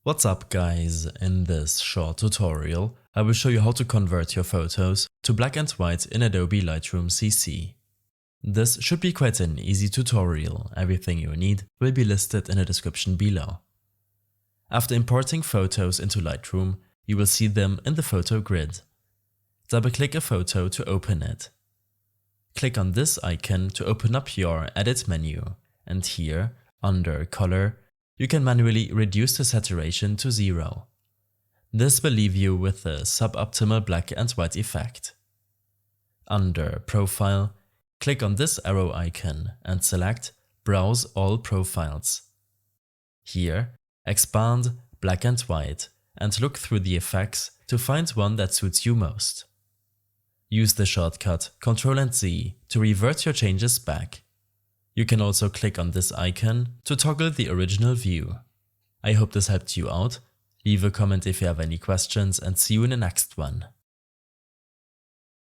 What's up guys, in this short tutorial I will show you how to convert your photos to black and white in Adobe Lightroom CC. This should be quite an easy tutorial, everything you need will be listed in the description below. After importing photos into Lightroom, you will see them in the photo grid. Double-click a photo to open it. Click on this icon to open up your Edit menu, and here, under Color, you can manually reduce the saturation to 0. This will leave you with a suboptimal black and white effect. Under Profile, click on this arrow icon and select Browse all profiles. Here, expand Black and White and look through the effects to find one that suits you most. Use the shortcut Ctrl and Z to revert your changes back. You can also click on this icon to toggle the original view. I hope this helped you out. Leave a comment if you have any questions and see you in the next one.